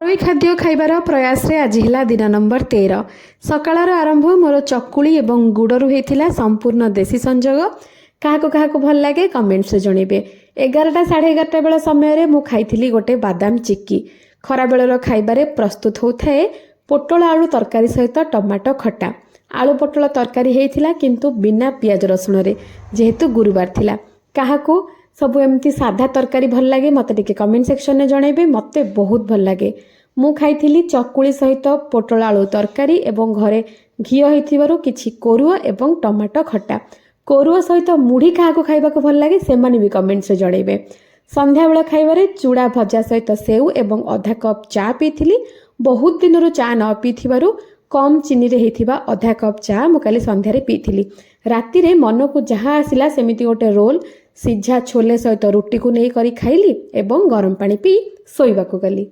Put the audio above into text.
घरोई खाद्य खाइबार प्रयास रे आज हिला दिन नंबर 13। सकाळर आरंभ मोर चकुली एवं गुड़रू होता संपूर्ण देसी संजोग। क्या भल लगे कमेंट्स जनइबे। 11टा 11:30 बेल समय मु खाइथिली गोटे बादाम चिक्की। खरा बेलर खाइबारे प्रस्तुत होता है पोटल आलू तरकारी सहित टमाटो खटा। आलू पोटल तरकारी होता किंतु बिना पियाज रसुण रे जेहेतु गुरुवार थिला। काहाकू सब एमती साधा तरकारी भल लगे मत टिके कमेंट सेक्शन में जनइबे। मते बहुत भल लगे। मु खाइथिली चकुली सहित पोटल आलू तरकारी एवं घरे घी होइथिबारु किछि कोरुआ एवं टमाटो खटा। कोरुआ सहित मुढ़ी क्या खाइबा भल लगे से भी कमेंट्स जनइबे। संध्या बेला खाइबारे चूड़ा भजा सहित सेउ एवं आधा कप चा पीथिली। बहुत दिन चा न पीथिबारु कम चीनी रे हेथिबा आधा कप चा मु काली संध्यारे पीथिली। राति रे मन को जहाँ आसिला सेमिति गोटे रोल सिझा छोले सहित रुटी को नहीं करी खाइली एवं गरम पानी पी सोइबा को गली।